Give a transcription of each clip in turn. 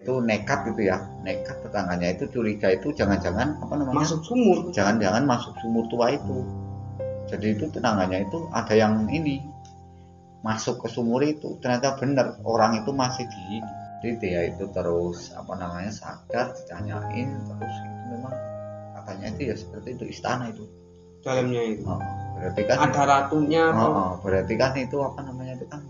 itu nekat gitu ya, nekat tetangganya itu curiga itu jangan-jangan apa namanya masuk sumur. jangan-jangan masuk sumur tua itu. Jadi itu tetangganya itu ada yang ini masuk ke sumur itu, ternyata benar orang itu masih di sini. Jadi dia itu terus apa namanya sadar, ditanyain terus itu memang katanya itu ya seperti itu istana itu Dalamnya itu. Berarti kan Ada ratunya. berarti kan itu apa namanya itu kan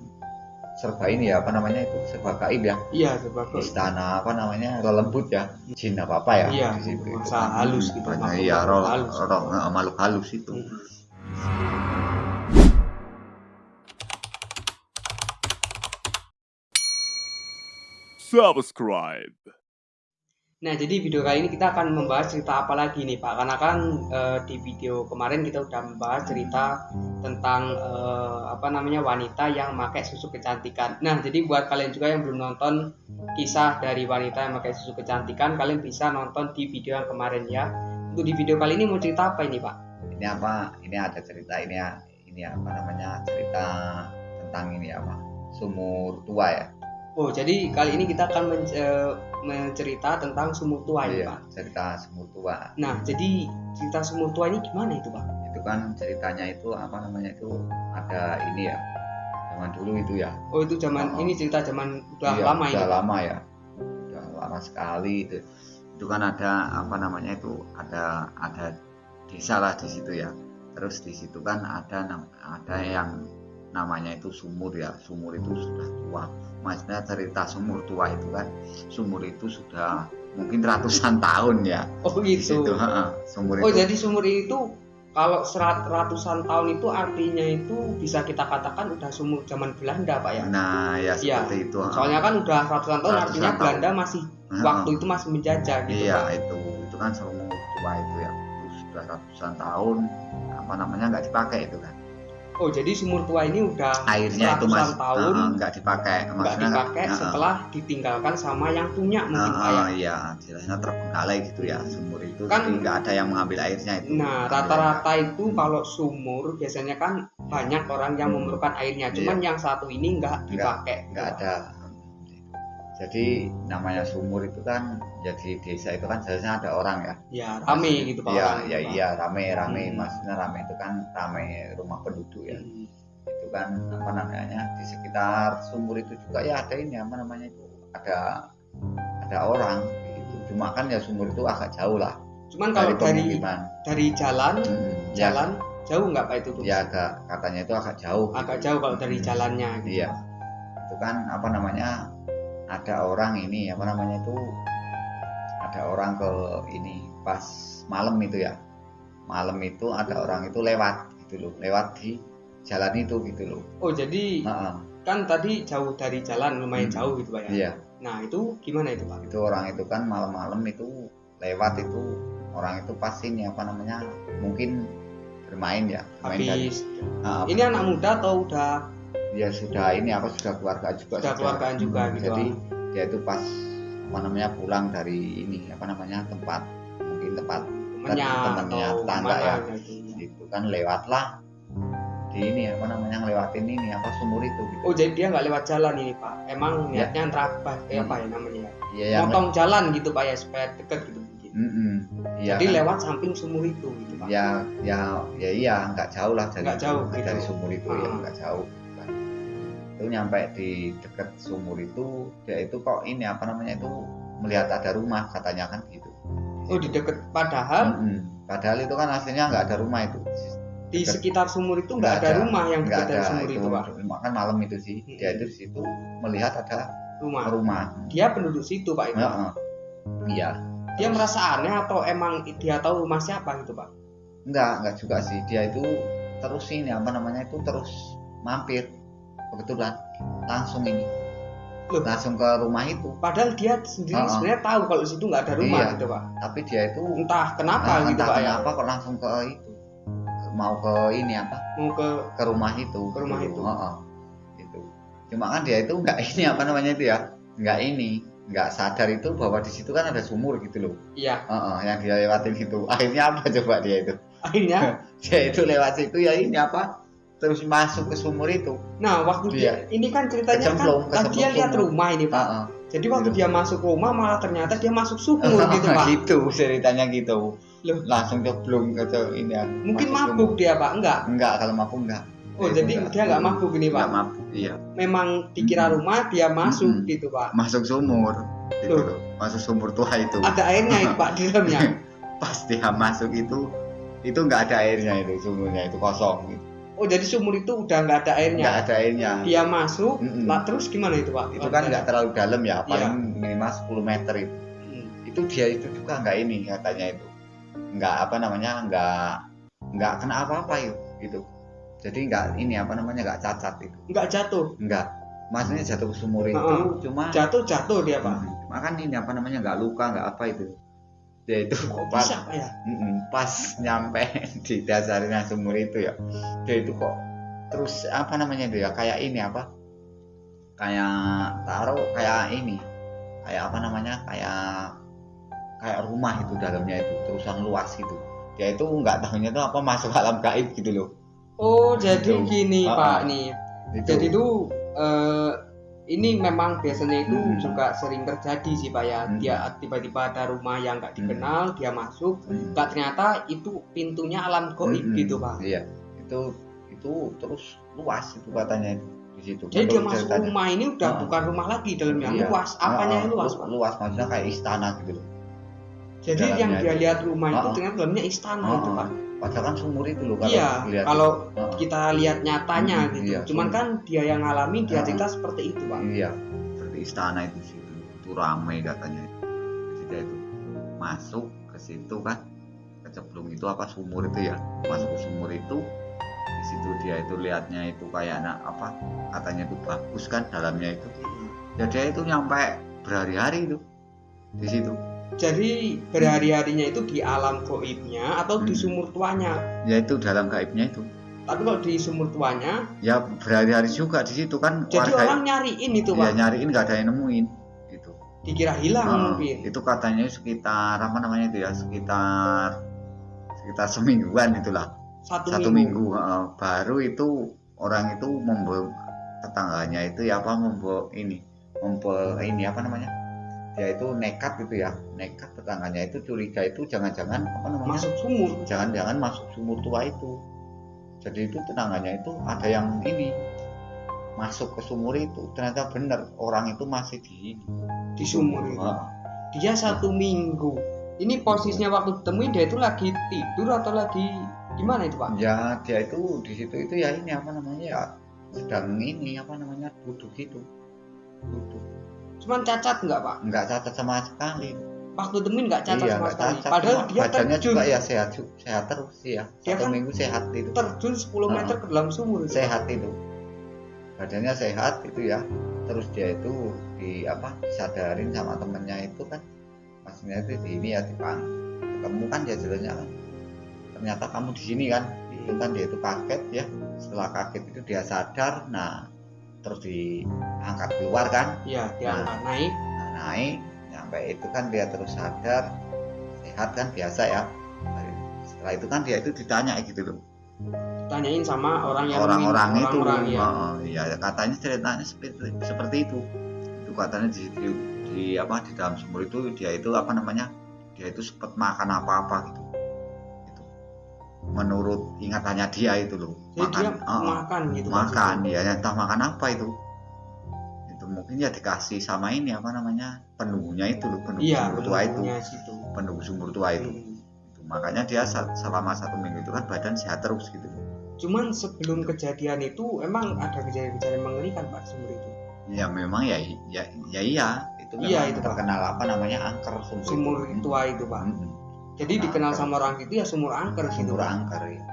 serba ini ya apa namanya itu serba gaib ya. Iya, serba gaib. Istana apa namanya lembut ya, jin apa ya Iya, di situ itu masa halus gitu. Iya, makhluk halus itu. Subscribe. Nah, jadi video kali ini kita akan membahas cerita apa lagi nih Pak? Karena kan di video kemarin kita udah membahas cerita tentang wanita yang pakai susu kecantikan. Nah, jadi buat kalian juga yang belum nonton kisah dari wanita yang pakai susu kecantikan, kalian bisa nonton di video yang kemarin ya. Untuk di video kali ini mau cerita apa ini Pak? Ini apa? Ini ada cerita ini apa namanya cerita tentang ini apa? Sumur tua ya. Oh, jadi kali ini kita akan mencerita tentang sumur tua ya, Pak? Cerita sumur tua. Nah, jadi cerita sumur tua ini gimana itu, Pak? Itu kan ceritanya itu apa namanya itu ada ini ya, zaman dulu itu ya. Oh, itu ini cerita zaman udah iya, lama ini. Udah lama ya, udah lama sekali itu. Itu kan ada apa namanya itu ada desa lah di situ ya. Terus di situ kan ada yang namanya itu sumur ya. Sumur itu sudah tua. Maksudnya cerita sumur tua itu kan sumur itu sudah mungkin ratusan tahun ya. Oh gitu. Sumur itu. Jadi sumur itu kalau ratusan tahun itu artinya itu bisa kita katakan udah sumur zaman Belanda Pak ya. Nah ya seperti itu. Soalnya kan udah ratusan tahun artinya Belanda masih waktu itu masih menjajah gitu. Iya Pak. itu kan sumur tua itu ya. Itu sudah ratusan tahun apa namanya nggak dipakai itu kan. Oh jadi sumur tua ini udah airnya itu tahun nggak dipakai, setelah ditinggalkan sama yang punya mungkin Pak ya. Iya, jelasnya terbengkalai gitu ya sumur itu, kan nggak ada yang mengambil airnya itu. Nah rata-rata itu kalau sumur biasanya kan banyak orang yang memerlukan airnya, cuman yang satu ini nggak dipakai. Nggak ada. Jadi namanya sumur itu kan jadi desa itu kan seharusnya ada orang ya. Ya rame gitu Pak. Iya rame. Maksudnya rame itu kan rame rumah penduduk ya. Itu kan apa namanya di sekitar sumur itu juga ya ada ini apa namanya itu ada orang gitu. Cuma kan ya sumur itu agak jauh lah. Cuman kalau dari jalan jauh nggak Pak itu? Ya katanya itu agak jauh. Agak jauh kalau dari jalannya. Gitu. Iya. Itu kan apa namanya ada orang ini apa namanya itu ada orang ke ini pas malam itu ya, malam itu ada orang itu lewat gitu loh, lewat di jalan itu gitu loh. Oh jadi kan tadi jauh dari jalan lumayan jauh gitu Pak ya. Iya. Nah itu gimana itu Pak? Itu orang itu kan malam-malam itu lewat itu orang itu pasti ini apa namanya mungkin bermain ya. Habis ini anak muda atau udah? Ya sudah ini apa sudah keluargaan juga. Sudah keluargaan juga gitu. Jadi dia itu pas apa namanya pulang dari ini apa namanya tempat temannya tetangga ya. Itu kan lewatlah di ini apa namanya ngelewatin ini apa sumur itu gitu. Oh jadi dia nggak lewat jalan ini Pak. Emang niatnya terabas apa ya namanya? Ya, motong jalan gitu Pak ya supaya dekat gitu. Ya, jadi lewat samping sumur itu gitu Pak. Ya iya nggak jauh lah dari sumur itu ya nggak jauh. Itu nyampe di dekat sumur itu dia itu kok ini apa namanya itu melihat ada rumah katanya kan gitu. Oh di dekat padahal itu kan aslinya nggak ada rumah itu di sekitar sumur itu nggak ada rumah yang dekat dari sumur itu Pak. Kan malam itu sih dia itu di situ melihat ada rumah. Dia penduduk situ Pak itu. Iya. Dia merasa aneh atau emang dia tahu rumah siapa gitu Pak? Enggak juga sih, dia itu terus ini apa namanya itu terus mampir. Kebetulan langsung ke rumah itu. Padahal dia sendiri sebenarnya tahu kalau di situ nggak ada rumah gitu Pak. Tapi dia itu entah kenapa gitu Pak ya. Kenapa kok langsung ke itu mau ke ini apa? Mau ke rumah itu. Ke rumah itu. Itu. Cuma kan dia itu nggak ini apa namanya itu ya? Nggak sadar itu bahwa di situ kan ada sumur gitu loh. Iya. Yang dia lewatin itu. Akhirnya apa coba dia itu? Akhirnya dia itu lewat situ ya ini apa? Terus masuk ke sumur itu. Nah waktu dia ini kan ceritanya kan dia lihat rumah ini Pak. Jadi waktu Gitu. dia masuk rumah malah ternyata dia masuk sumur gitu Pak. Gitu ceritanya gitu. Loh, Langsung cemplung ke ini ya. mungkin masuk mabuk sumur. dia Pak? Enggak. Enggak, kalau mabuk enggak. Oh, Dia itu jadi dia enggak mabuk ini Pak. Enggak mabuk, iya. Memang dikira rumah dia masuk Mm-mm. gitu Pak. Masuk sumur. Gitu Loh. loh. Masuk sumur tua itu. Ada airnya itu Pak di dalamnya. Pas dia masuk itu enggak ada airnya itu, sumurnya itu kosong gitu. Oh, jadi sumur itu udah nggak ada airnya. Enggak ada airnya. Dia masuk, Mm-mm. lah terus gimana itu Pak? Itu kan enggak terlalu dalam ya, Iya. paling minimal 10 meter itu. Itu dia itu juga enggak ini katanya itu. Enggak apa namanya, enggak kena apa-apa gitu. Jadi enggak ini apa namanya, enggak cacat itu. Nggak jatuh. Enggak. Maksudnya jatuh ke sumur itu cuma Jatuh dia Pak. Cuma kan ini apa namanya, enggak luka, enggak apa itu. Dia itu Kok pas bisa Pak ya? pas nyampe di dasarnya sumur itu ya, dia itu kok terus apa namanya itu ya, kayak ini apa, kayak taruh kayak ini, kayak apa namanya, kayak rumah itu dalamnya itu terusan luas gitu. Dia itu nggak tahunya itu apa, masuk alam gaib gitu loh. Oh, jadi Gitu. gini Pak nih. Itu. Jadi itu ini memang biasanya itu juga sering terjadi sih Pak ya. Dia tiba-tiba ada rumah yang nggak dikenal, dia masuk, nggak ternyata itu pintunya alam gaib gitu Pak. Iya, itu terus luas itu katanya itu di situ. Jadi dia Menurut masuk ceritanya. rumah ini udah bukan rumah lagi dalamnya, Iya. luas. Apanya yang luas Pak? Luas maksudnya kayak istana gitu loh. Jadi Dalamnya yang dia itu. lihat rumah itu ternyata dalamnya istana itu Pak. Padahal kan sumur itu loh kalau Iya, dilihat. kalau kita lihat nyatanya gitu. Iya, Cuman kan dia yang ngalamin, dia Heeh. cerita seperti itu Pak. Iya, seperti istana itu situ. Itu ramai katanya itu. Jadi dia itu masuk ke situ kan, kecemplung itu apa, sumur itu ya. Masuk ke sumur itu, di situ dia itu lihatnya itu kayak apa, katanya itu bagus kan dalamnya itu. Ya dia itu nyampe berhari-hari itu di situ. Jadi berhari-harinya itu di alam gaibnya atau di sumur tuanya? Ya itu dalam gaibnya itu. Tapi kalau di sumur tuanya, Ya berhari-hari juga di situ kan. jadi warga orang nyariin itu ya Pak. nyariin nggak ada yang nemuin gitu. Dikira hilang mungkin. Itu katanya sekitar apa namanya itu ya, sekitar semingguan itulah. Satu minggu. Baru itu orang itu tetangganya itu ya apa, ini apa namanya, dia itu nekat gitu ya, nekat tetangganya itu curiga itu jangan-jangan apa namanya, Masuk sumur. jangan-jangan masuk sumur tua itu. Jadi itu tetangganya itu ada yang ini masuk ke sumur itu, ternyata benar orang itu masih Di sumur itu. Dia 1 minggu. Ini posisinya waktu ditemuin dia itu lagi tidur atau lagi gimana itu Pak? Ya dia itu di situ itu ya ini apa namanya ya, sedang ini apa namanya, duduk gitu, duduk. Cuman cacat nggak Pak? Nggak cacat sama sekali. Waktu temuin nggak cacat Iya, sama nggak sekali. cacat, Padahal cuma dia badannya terjun, juga ya sehat terus sih ya. Dia 1 kan minggu sehat itu. terjun 10 meter ke dalam sumur itu. Sehat itu. Badannya sehat itu ya. Terus dia itu disadarin sama temennya itu kan. Maksudnya itu di ini ya, ketemu kan dia jelasnya kan. Ternyata kamu di sini kan. Itu kan dia itu kaget ya. Setelah kaget itu dia sadar. Nah, terus diangkat keluar kan. Iya, dia angkat naik. Nah, naik sampai itu kan dia terus sadar, sehat kan, biasa ya. Setelah itu kan dia itu ditanya gitu loh, Tanyain sama orang yang orang-orang itu ya. ya katanya ceritanya seperti itu katanya di dalam sumur itu dia itu apa namanya, dia itu sempat makan apa-apa gitu. Menurut ingatannya dia itu loh, Jadi dia makan gitu. makan ya, entah makan apa itu mungkin ya dikasih sama ini apa namanya, penunggunya itu loh, penunggu sumur tua itu, penunggu sumur tua itu. Makanya dia selama 1 minggu itu kan badan sehat terus gitu. Cuman sebelum kejadian itu emang ada kejadian-kejadian mengerikan Pak sumur itu. Ya memang ya iya itu memang itu terkenal apa namanya, angker sumur tua itu Pak. Jadi dikenal sama orang itu ya sumur angker gitu. Sumur angker ya.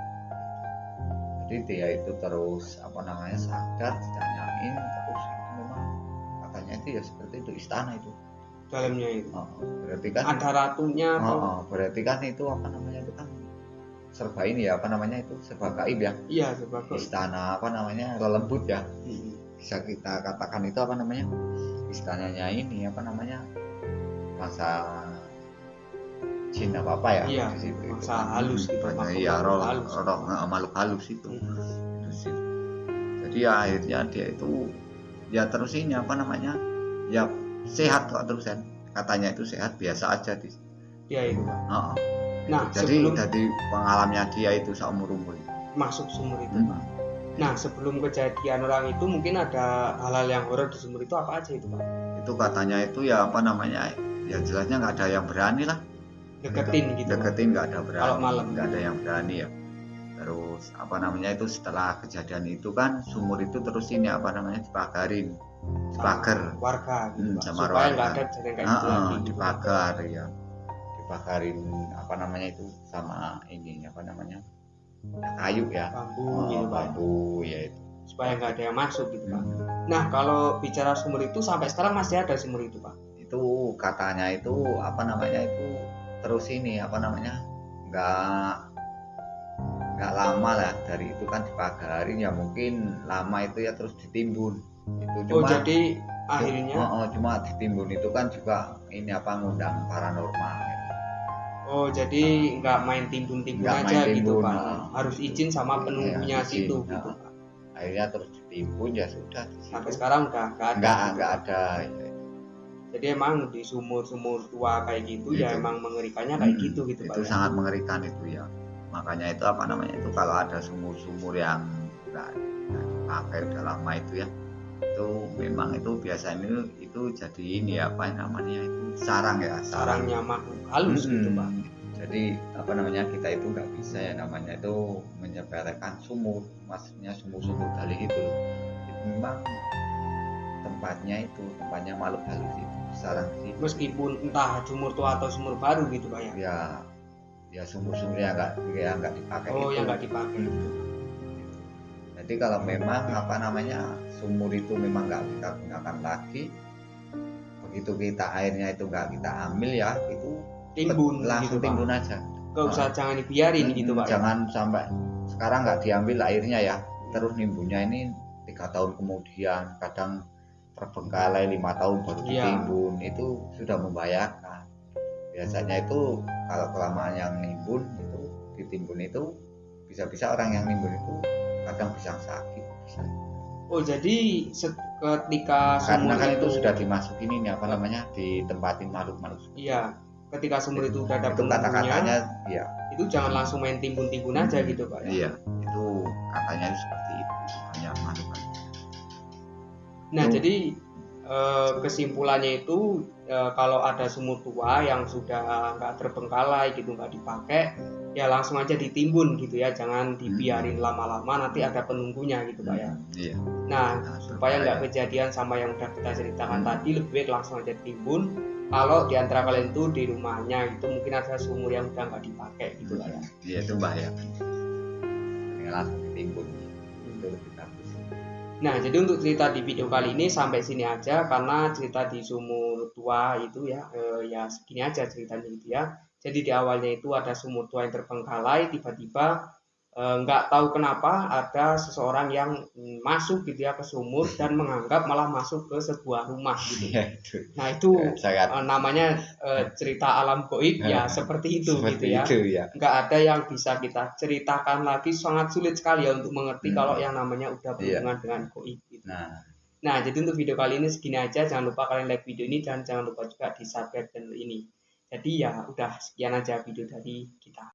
Jadi dia itu terus apa namanya, sadar, ditanyain terus itu memang katanya itu ya seperti itu, istana itu dalamnya itu. Berarti kan ada ratunya. Berarti kan itu apa namanya, itu kan serba ini ya apa namanya, itu serba gaib ya. Iya, serba gaib. Istana apa namanya, lembut ya. Bisa kita katakan itu apa namanya, istananya ini apa namanya, masa jin apa ya. Iya, di situ masa itu. halus gitu. Iya, makhluk halus itu. Jadi ya akhirnya dia itu ya terus ini apa namanya, ya sehat kok terus kan, katanya itu sehat biasa aja di. Dia itu Pak. Oh, Nah jadi sebelum pengalamannya dia itu seumur umur. masuk sumur itu Pak. Nah sebelum kejadian orang itu mungkin ada hal-hal yang horor di sumur itu, apa aja itu Pak? Itu katanya itu ya apa namanya, ya jelasnya nggak ada yang berani lah Deketin gitu Pak. deketin, nggak ada berani, Kalau malam nggak ada yang berani ya. Terus apa namanya itu setelah kejadian itu kan sumur itu terus ini apa namanya dipagarin, dipagar warga gitu Pak. sama Supaya nggak warga. ada kejadian kayak gitu lagi gitu. Dipagar ya, dipagarin apa namanya itu sama ini apa namanya kayu ya, Bambu gitu Pak. bambu ya itu, Supaya nggak ada yang masuk gitu Pak. Nah kalau bicara sumur itu sampai sekarang masih ada sumur itu Pak? Itu katanya itu apa namanya itu terus ini apa namanya nggak lama lah dari itu kan dipagarin ya, mungkin lama itu ya terus ditimbun itu. Cuma jadi akhirnya cuma ditimbun itu kan juga ini apa ngundang paranormal gitu. Jadi nggak main timbun-timbun aja main gitu Pak, harus izin sama penunggunya situ gitu Pak. Akhirnya terus ditimbun ya sudah, sampai sekarang udah nggak ada ya. Jadi emang di sumur-sumur tua kayak gitu ya emang mengerikannya kayak gitu Pak. Itu sangat mengerikan itu ya, makanya itu apa namanya itu kalau ada sumur-sumur yang nggak dipakai udah lama itu ya, itu memang itu biasanya itu jadi ini apa namanya itu sarangnya makhluk halus gitu Pak. Jadi apa namanya kita itu nggak bisa ya namanya itu menyepelekan sumur, maksudnya sumur-sumur gali itu memang tempatnya makhluk halus itu sarang itu. Meskipun entah sumur tua atau sumur baru gitu Pak ya sumur-sumur yang nggak dipakai yang nggak dipakai gitu. Jadi kalau memang apa namanya sumur itu memang nggak kita gunakan lagi, begitu kita airnya itu nggak kita ambil ya itu timbun langsung gitu, timbun aja. Gak usah jangan dibiarin gitu Pak. Jangan sampai sekarang nggak diambil airnya ya, terus nimbunnya ini 3 tahun kemudian, kadang terbengkalai 5 tahun baru ditimbun, itu sudah membahayakan. Biasanya itu kalau kelamaan yang nimbun itu ditimbun itu bisa-bisa orang yang nimbun itu kadang bisa sakit. Jadi ketika karena kan itu sudah dimasukin ini apa namanya ditempatin makhluk-makhluk. Iya, ketika sumur itu udah ada kata-katanya ya itu jangan langsung main timbun-timbun aja gitu Pak. Iya, itu katanya seperti itu banyak makhluk. Nah jadi kesimpulannya itu kalau ada sumur tua yang sudah nggak terbengkalai gitu, nggak dipakai, ya langsung aja ditimbun gitu ya, jangan dibiarin lama-lama, nanti ada penunggunya gitu Pak ya. Iya. Nah supaya nggak kejadian sama yang udah kita ceritakan tadi, lebih baik langsung aja ditimbun. Kalau di antara kalian itu di rumahnya itu mungkin ada sumur yang udah nggak dipakai gitu Pak ya. Iya itu bahaya. Langsung ditimbun. Itu lebih bagus. Nah, jadi untuk cerita di video kali ini sampai sini aja, karena cerita di sumur tua itu ya, ya segini aja ceritanya gitu ya. Jadi di awalnya itu ada sumur tua yang terbengkalai, tiba-tiba nggak tahu kenapa ada seseorang yang masuk gitu ya ke sumur dan menganggap malah masuk ke sebuah rumah gitu. Nah itu namanya cerita alam gaib ya seperti itu gitu ya. Nggak ada yang bisa kita ceritakan lagi, sangat sulit sekali ya untuk mengerti kalau yang namanya udah berhubungan dengan gaib gitu. Nah jadi untuk video kali ini segini aja, jangan lupa kalian like video ini dan jangan lupa juga di subscribe channel ini. Jadi ya udah sekian aja video dari kita.